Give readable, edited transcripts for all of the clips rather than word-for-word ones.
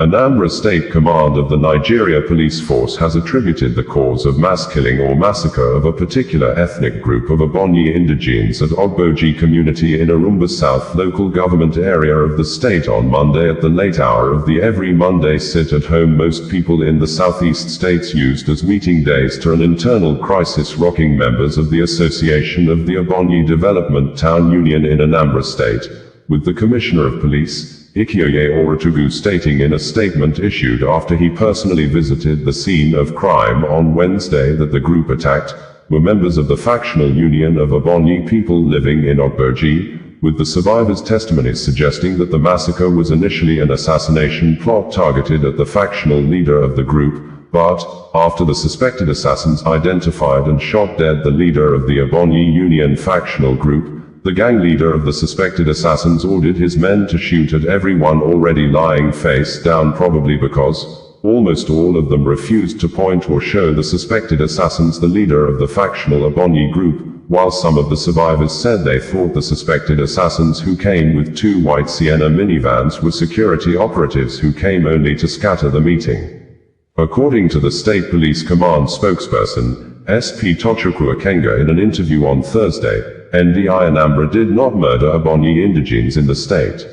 Anambra State Command of the Nigeria Police Force has attributed the cause of mass killing or massacre of a particular ethnic group of Ebonyi indigenes at Ogboji community in Orumba South local government area of the state on Monday at the late hour of the every Monday sit-at-home most people in the southeast states used as meeting days to an internal crisis rocking members of the Association of the Ebonyi Development Town Union in Anambra State, with the Commissioner of Police, Ikioye Orutugu, stating in a statement issued after he personally visited the scene of crime on Wednesday that the group attacked were members of the factional union of Ebonyi people living in Ogboji, with the survivors' testimonies suggesting that the massacre was initially an assassination plot targeted at the factional leader of the group, but, after the suspected assassins identified and shot dead the leader of the Ebonyi Union factional group, the gang leader of the suspected assassins ordered his men to shoot at everyone already lying face down, probably because almost all of them refused to point or show the suspected assassins the leader of the factional Ebonyi group, while some of the survivors said they thought the suspected assassins, who came with 2 white Sienna minivans, were security operatives who came only to scatter the meeting. According to the State Police Command spokesperson, SP Tochukwu Akenga, in an interview on Thursday, NDI Anambra did not murder Ebonyi indigenes in the state.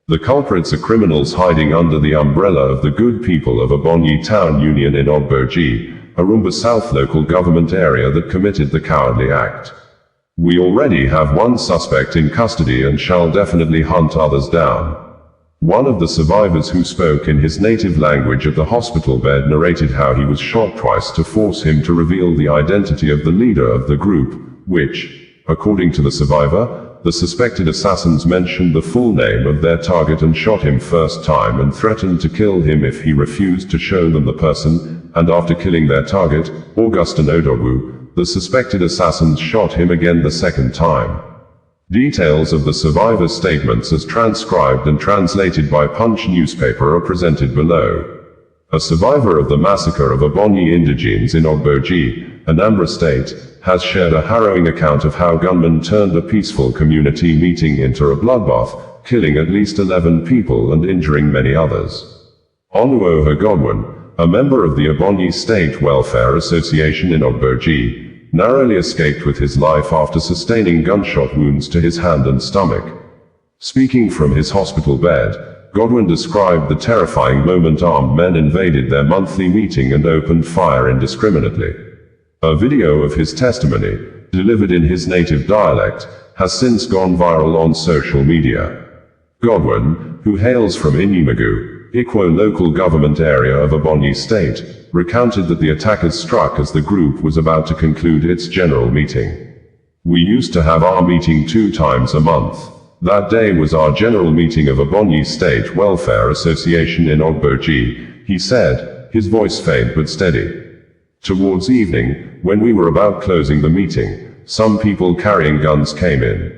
The culprits are criminals hiding under the umbrella of the good people of Ebonyi Town Union in Ogboji, Orumba South local government area, that committed the cowardly act. We already have 1 suspect in custody and shall definitely hunt others down. One of the survivors, who spoke in his native language at the hospital bed, narrated how he was shot twice to force him to reveal the identity of the leader of the group, which, according to the survivor, the suspected assassins mentioned the full name of their target and shot him first time and threatened to kill him if he refused to show them the person, and after killing their target, Augustin Odogwu, the suspected assassins shot him again the second time. Details of the survivor's statements as transcribed and translated by Punch newspaper are presented below. A survivor of the massacre of Ebonyi indigenes in Ogboji, Anambra State, has shared a harrowing account of how gunmen turned a peaceful community meeting into a bloodbath, killing at least 11 people and injuring many others. Onuoha Godwin, a member of the Ebonyi State Welfare Association in Ogboji, narrowly escaped with his life after sustaining gunshot wounds to his hand and stomach. Speaking from his hospital bed, Godwin described the terrifying moment armed men invaded their monthly meeting and opened fire indiscriminately. A video of his testimony, delivered in his native dialect, has since gone viral on social media. Godwin, who hails from Inimagu, Ikwo local government area of Ebonyi State, recounted that the attackers struck as the group was about to conclude its general meeting. "We used to have our meeting 2 times a month. That day was our general meeting of Ebonyi State Welfare Association in Ogboji," he said, his voice faint but steady. "Towards evening, when we were about closing the meeting, some people carrying guns came in.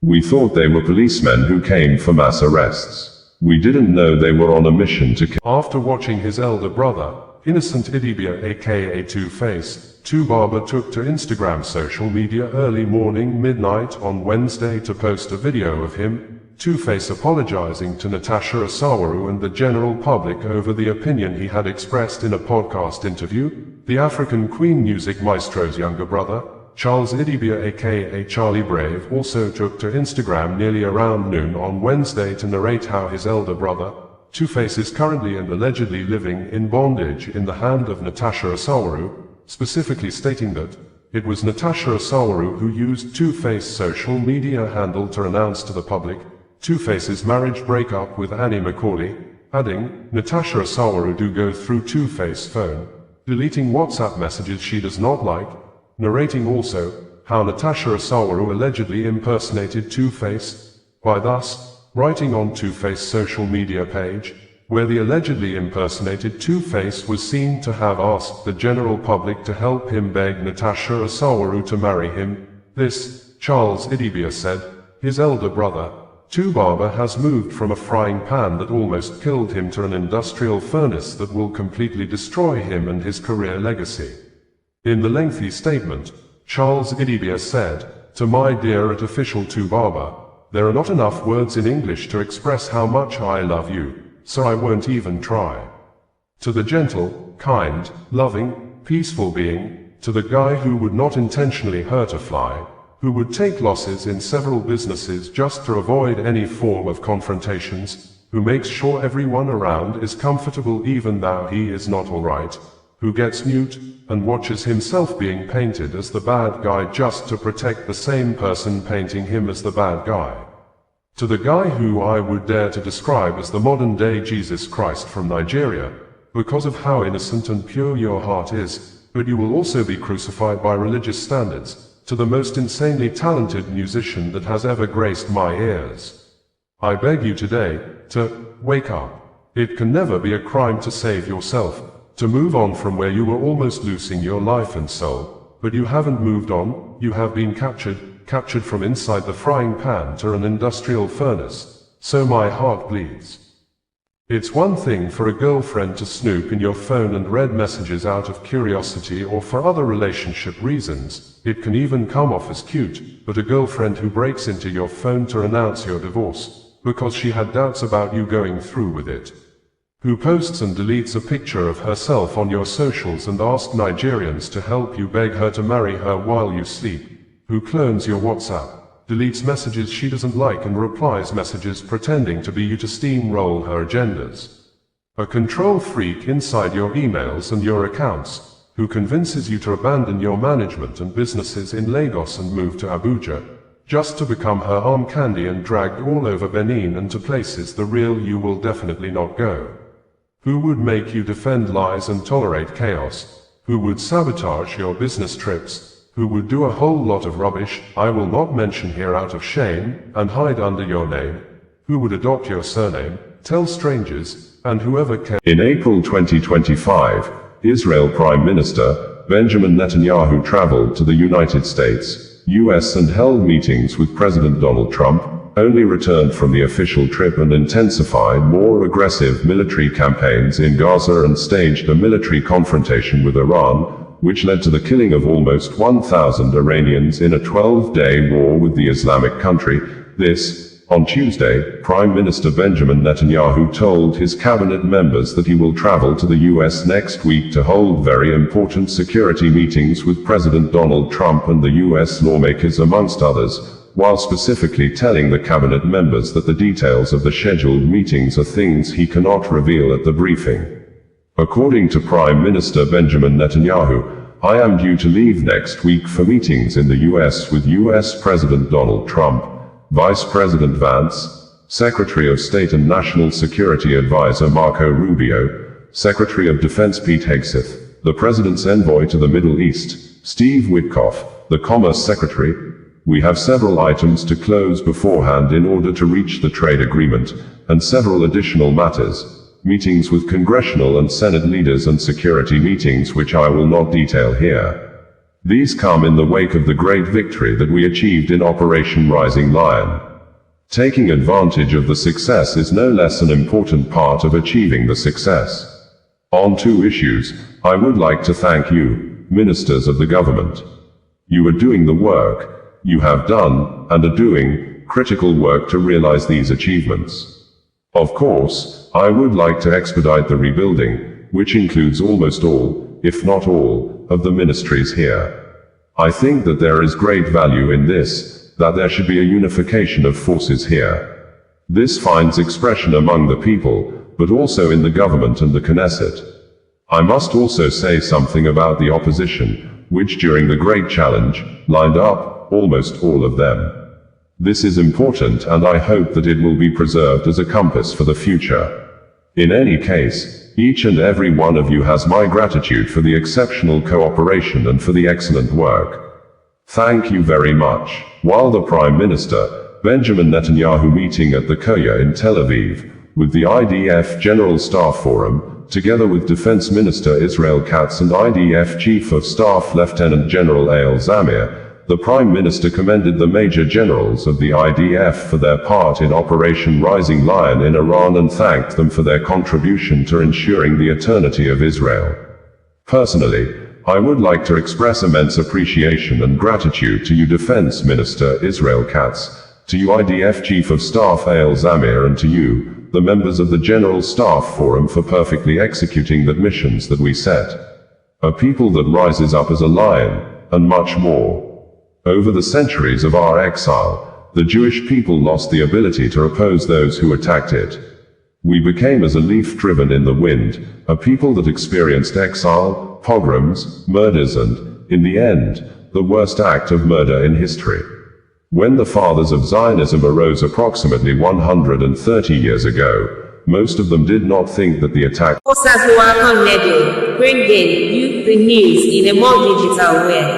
We thought they were policemen who came for mass arrests. We didn't know they were on a mission to kill." After watching his elder brother, Innocent Idibia aka Two-Face, Two-Barber took to Instagram social media early morning midnight on Wednesday to post a video of him, Two-Face, apologizing to Natasha Asawaru and the general public over the opinion he had expressed in a podcast interview. The African Queen music maestro's younger brother, Charles Idibia aka Charlie Brave, also took to Instagram nearly around noon on Wednesday to narrate how his elder brother, Two-Face, is currently and allegedly living in bondage in the hand of Natasha Asawaru, specifically stating that it was Natasha Asawaru who used Two-Face's social media handle to announce to the public Two-Face's marriage breakup with Annie McCauley, adding, "Natasha Asawaru do go through Two-Face's phone, deleting WhatsApp messages she does not like," narrating also how Natasha Asawaru allegedly impersonated Two-Face by thus writing on Two-Face's social media page, where the allegedly impersonated Two-Face was seen to have asked the general public to help him beg Natasha Asawaru to marry him. This, Charles Idibia said, his elder brother, Two-Barber, has moved from a frying pan that almost killed him to an industrial furnace that will completely destroy him and his career legacy. In the lengthy statement, Charles Idibia said, "To my dear artificial Two-Barber, there are not enough words in English to express how much I love you. so I won't even try. To the gentle, kind, loving, peaceful being, to the guy who would not intentionally hurt a fly, who would take losses in several businesses just to avoid any form of confrontations, who makes sure everyone around is comfortable even though he is not alright, who gets mute, and watches himself being painted as the bad guy just to protect the same person painting him as the bad guy. To the guy who I would dare to describe as the modern-day Jesus Christ from Nigeria, because of how innocent and pure your heart is, but you will also be crucified by religious standards, to the most insanely talented musician that has ever graced my ears. I beg you today, to wake up. It can never be a crime to save yourself, to move on from where you were almost losing your life and soul, but you haven't moved on, you have been captured from inside the frying pan to an industrial furnace, so my heart bleeds. It's one thing for a girlfriend to snoop in your phone and read messages out of curiosity or for other relationship reasons, it can even come off as cute, but a girlfriend who breaks into your phone to announce your divorce, because she had doubts about you going through with it, who posts and deletes a picture of herself on your socials and asks Nigerians to help you beg her to marry her while you sleep, who clones your WhatsApp, deletes messages she doesn't like and replies messages pretending to be you to steamroll her agendas. A control freak inside your emails and your accounts, who convinces you to abandon your management and businesses in Lagos and move to Abuja, just to become her arm candy and dragged all over Benin and to places the real you will definitely not go. Who would make you defend lies and tolerate chaos, who would sabotage your business trips, who would do a whole lot of rubbish I will not mention here out of shame, and hide under your name, who would adopt your surname, tell strangers, and whoever can. In April 2025, Israel Prime Minister Benjamin Netanyahu traveled to the United States, US and held meetings with President Donald Trump, only returned from the official trip and intensified more aggressive military campaigns in Gaza and staged a military confrontation with Iran, which led to the killing of almost 1,000 Iranians in a 12-day war with the Islamic country. This, on Tuesday, Prime Minister Benjamin Netanyahu told his cabinet members that he will travel to the US next week to hold very important security meetings with President Donald Trump and the US lawmakers amongst others, while specifically telling the cabinet members that the details of the scheduled meetings are things he cannot reveal at the briefing. According to Prime Minister Benjamin Netanyahu, I am due to leave next week for meetings in the US with US President Donald Trump, Vice President Vance, Secretary of State and National Security Advisor Marco Rubio, Secretary of Defense Pete Hegseth, the President's envoy to the Middle East, Steve Witkoff, the Commerce Secretary. We have several items to close beforehand in order to reach the trade agreement, and several additional matters. Meetings with congressional and Senate leaders and security meetings which I will not detail here. These come in the wake of the great victory that we achieved in Operation Rising Lion. Taking advantage of the success is no less an important part of achieving the success. On two issues, I would like to thank you, ministers of the government. You are doing the work, you have done, and are doing, critical work to realize these achievements. Of course, I would like to expedite the rebuilding, which includes almost all, if not all, of the ministries here. I think that there is great value in this, that there should be a unification of forces here. This finds expression among the people, but also in the government and the Knesset. I must also say something about the opposition, which during the Great Challenge, lined up, almost all of them. This is important and I hope that it will be preserved as a compass for the future. In any case, each and every one of you has my gratitude for the exceptional cooperation and for the excellent work. Thank you very much. While the Prime Minister, Benjamin Netanyahu meeting at the Ikioye in Tel Aviv, with the IDF General Staff Forum, together with Defense Minister Israel Katz and IDF Chief of Staff Lieutenant General Eyal Zamir, the Prime Minister commended the Major Generals of the IDF for their part in Operation Rising Lion in Iran and thanked them for their contribution to ensuring the eternity of Israel. Personally, I would like to express immense appreciation and gratitude to you Defense Minister Israel Katz, to you IDF Chief of Staff Eyal Zamir and to you, the members of the General Staff Forum for perfectly executing the missions that we set. A people that rises up as a lion, and much more. Over the centuries of our exile, the Jewish people lost the ability to oppose those who attacked it. We became as a leaf driven in the wind, a people that experienced exile, pogroms, murders and, in the end, the worst act of murder in history. When the fathers of Zionism arose approximately 130 years ago, most of them did not think that the attack Bringing you the news in a more digital way.